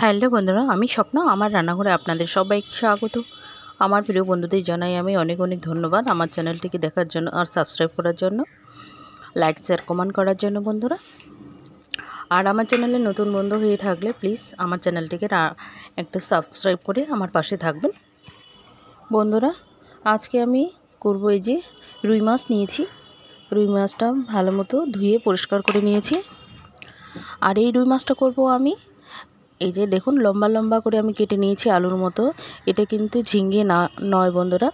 Hello বন্ধুরা, আমি স্বপ্ন। আমার রান্নাঘরে আপনাদের সবাইকে স্বাগত। আমার প্রিয় বন্ধুদের জানাই আমি অনেক অনেক ধন্যবাদ আমার চ্যানেলটিকে দেখার জন্য আর সাবস্ক্রাইব করার জন্য, লাইক শেয়ার কমেন্ট করার জন্য বন্ধুরা। আর আমার চ্যানেলে নতুন বন্ধু হয়ে থাকলে প্লিজ আমার চ্যানেলটিকে একটা সাবস্ক্রাইব করে আমার পাশে থাকবেন বন্ধুরা। আজকে আমি করব এই যে রুই মাছ নিয়েছি। রুই মাছটা ভালো মতো ধুয়ে পরিষ্কার করে নিয়েছি। আর এই রুই মাছটা করব আমি, এই যে দেখুন লম্বা লম্বা করে আমি কেটে নিয়েছি আলুর মতো। এটা কিন্তু ঝিঙে না নয় বন্ধুরা,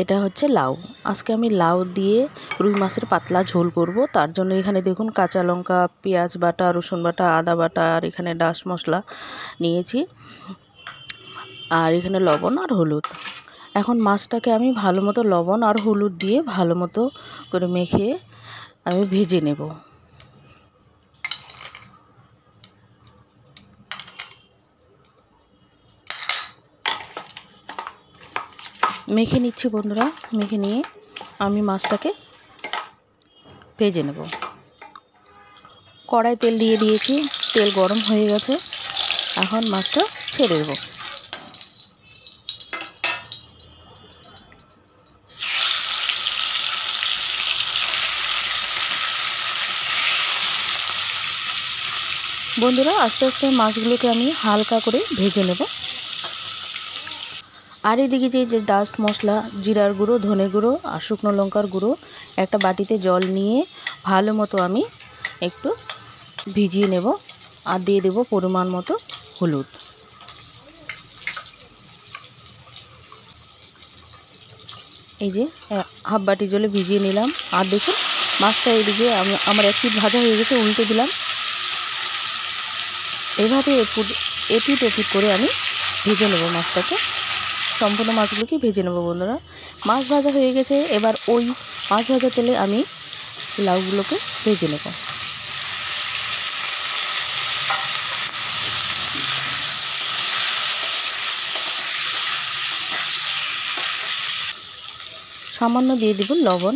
এটা হচ্ছে লাউ। আজকে আমি লাউ দিয়ে রুই মাছের পাতলা ঝোল করব। তার জন্য এখানে দেখুন কাঁচা লঙ্কা, পেঁয়াজ বাটা, রসুন বাটা, আদা বাটা আর এখানে ডাঁশ মশলা নিয়েছি, আর এখানে লবণ আর হলুদ। এখন মাছটাকে আমি ভালো মতো লবণ আর হলুদ দিয়ে ভালো মতো করে মেখে আমি ভেজে নেব। মেখে নিচ্ছি বন্ধুরা। মেখে নিয়ে আমি মাছটাকে ভেজে নেব। কড়াই তেল দিয়ে দিয়েছি, তেল গরম হয়ে গেছে। এখন মাছটা ছেড়ে দেব। বন্ধুরা আস্তে আস্তে মাছগুলোকে আমি হালকা করে ভেজে নেব। আর এদিকে যে ডাস্ট মশলা, জিরার গুঁড়ো, ধনে গুঁড়ো আর শুকনো লঙ্কার গুঁড়ো একটা বাটিতে জল নিয়ে ভালো মতো আমি একটু ভিজিয়ে নেব। আর দিয়ে দেব পরিমাণ মতো হলুদ। এই যে হাফ বাটি জলে ভিজিয়ে নিলাম। আর দেখুন মাছটা এদিকে আমার এক পিঠ ভাজা হয়ে গেছে, উল্টে দিলাম। এভাবে এপিট ওপিট করে আমি ভেজে নেব মাছটাকে। সম্পূর্ণ মাছগুলোকে ভেজে নেব বন্ধুরা। মাছ ভাজা হয়ে গেছে, এবার ওই মাছ ভাজা তেলে আমি লাউগুলোকে ভেজে নেব। সামান্য দিয়ে দেব লবণ।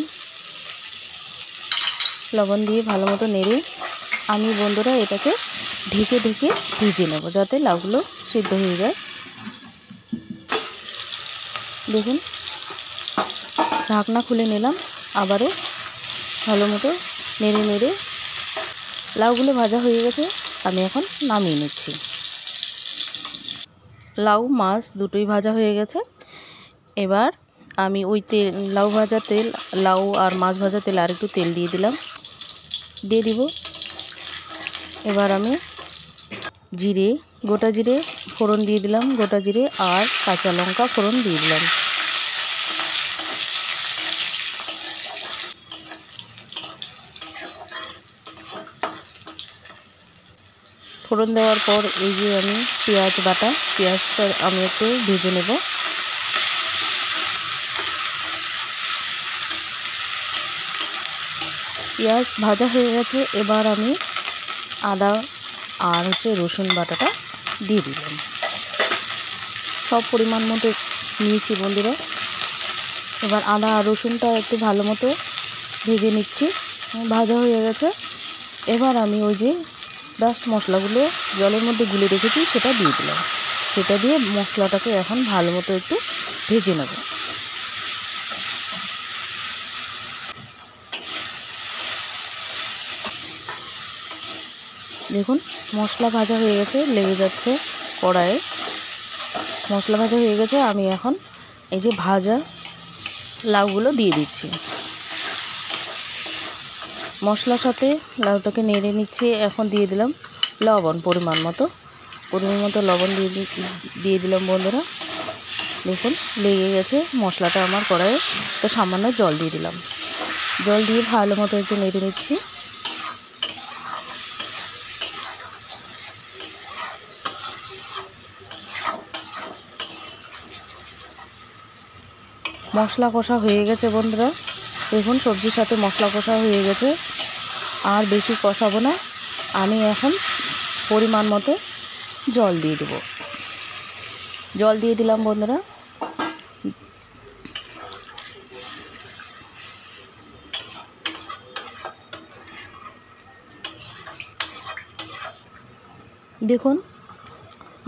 লবণ দিয়ে ভালো মতো নেড়ে আমি বন্ধুরা এটাকে ঢেকে ঢেকে ভেজে নেব, যাতে লাউগুলো সিদ্ধ হয়ে যায়। দেখুন ঢাকনা খুলে নিলাম, আবারও ভালো মতো নেড়ে নেড়ে লাউগুলো ভাজা হয়ে গেছে। আমি এখন নামিয়ে নিচ্ছি। লাউ মাছ দুটোই ভাজা হয়ে গেছে। এবার আমি ওই তেল, লাউ ভাজা তেল, লাউ আর মাছ ভাজা তেল আর একটু তেল দিয়ে দিলাম, দিয়ে দিব। এবার আমি জিরে, গোটা জিরে ফোড়ন দিয়ে দিলাম, গোটা জিরে আর কাঁচা লঙ্কা ফোড়ন দিয়ে দিলাম। ফোড়ন দেওয়ার পর এই যে আমি পেঁয়াজ বাটা, পেঁয়াজটা আমি একটু ভেজে নেব। পেঁয়াজ ভাজা হয়ে গেছে, এবার আমি আদা আর রসুন বাটাটা দিয়ে দিলাম। সব পরিমাণ মতো নিয়েছি বন্ধুরা। এবার আদা আর রসুনটা একটু ভালো মতো ভেজে নিচ্ছি। ভাজা হয়ে গেছে। এবার আমি ওই যে ডাস্ট মশলাগুলো জলের মধ্যে গুলে রেখেছি সেটা দিয়ে দিলাম। সেটা দিয়ে মশলাটাকে এখন ভালো মতো একটু ভেজে নেব। দেখুন মশলা ভাজা হয়ে গেছে, লেগে যাচ্ছে কড়াইয়ে। মশলা ভাজা হয়ে গেছে, আমি এখন এই যে ভাজা লাউগুলো দিয়ে দিচ্ছি। মশলার সাথে লাউটাকে নেড়ে নিচ্ছি। এখন দিয়ে দিলাম লবণ পরিমাণ মতো লবণ দিয়ে দিলাম বন্ধুরা। দেখুন লেগে গেছে মশলাটা আমার কড়াইয়ে। তো সামান্য জল দিয়ে দিলাম। জল দিয়ে ভালো মতো একটু নেড়ে নিচ্ছি। মশলা কষা হয়ে গেছে বন্ধুরা। দেখুন সবজির সাথে মশলা কষা হয়ে গেছে। আর বেশি কষাবো না। আমি এখন পরিমাণ মতো জল দিয়ে দেব। জল দিয়ে দিলাম বন্ধুরা। দেখুন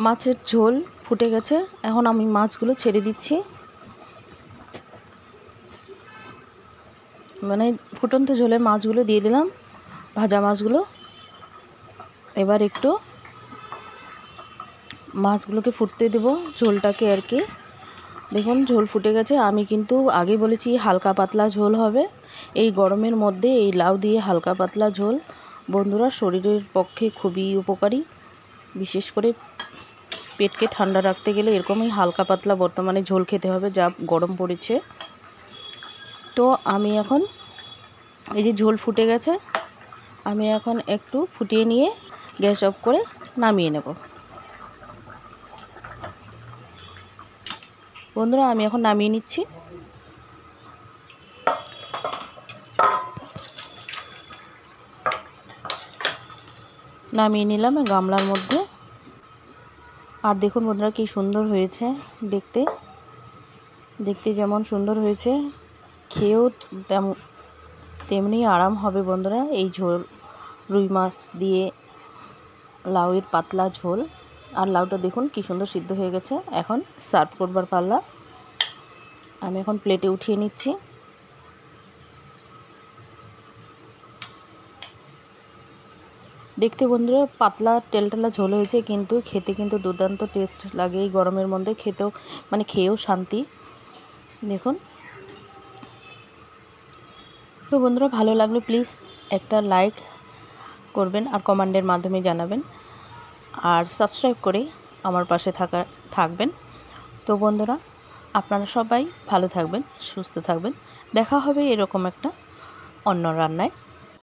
মাছের ঝোল ফুটে গেছে, এখন আমি মাছগুলো ছেড়ে দিচ্ছি। মানে ফুটন্ত ঝোলে মাছগুলো দিয়ে দিলাম, ভাজা মাছগুলো। এবার একটু মাছগুলোকে ফুটতে দেব, ঝোলটাকে আর কি। দেখুন ঝোল ফুটে গেছে। আমি কিন্তু আগে বলেছি হালকা পাতলা ঝোল হবে। এই গরমের মধ্যে এই লাউ দিয়ে হালকা পাতলা ঝোল বন্ধুরা শরীরের পক্ষে খুবই উপকারী। বিশেষ করে পেটকে ঠান্ডা রাখতে গেলে এরকমই হালকা পাতলা বর্তমানে ঝোল খেতে হবে, যা গরম পড়েছে। তো আমি এখন এই যে ঝোল ফুটে গেছে, আমি এখন একটু ফুটিয়ে নিয়ে গ্যাস অফ করে নামিয়ে নেব। বন্ধুরা আমি এখন নামিয়ে নিচ্ছি। নামিয়ে নিলাম গামলার মধ্যে। আর দেখুন বন্ধুরা কি সুন্দর হয়েছে দেখতে। দেখতে যেমন সুন্দর হয়েছে, খেয়েও তেমনি আরাম হবে বন্ধুরা। এই ঝোল রুই মাছ দিয়ে লাউয়ের পাতলা ঝোল। আর লাউটা দেখুন কি সুন্দর সিদ্ধ হয়ে গেছে। এখন সার্ভ করবার পাল্লা। আমি এখন প্লেটে উঠিয়ে নিচ্ছি। দেখতে বন্ধুরা পাতলা টেলটেলা ঝোল হয়েছে, কিন্তু খেতে কিন্তু দুর্দান্ত টেস্ট লাগে। এই গরমের মধ্যে খেতেও মানে খেয়েও শান্তি। দেখুন তো বন্ধুরা ভালো লাগলে প্লিজ একটা লাইক করবেন আর কমেন্টের মাধ্যমে জানাবেন, আর সাবস্ক্রাইব করে আমার পাশে থাকবেন। তো বন্ধুরা আপনারা সবাই ভালো থাকবেন, সুস্থ থাকবেন। দেখা হবে এরকম একটা অন্য রান্নায়।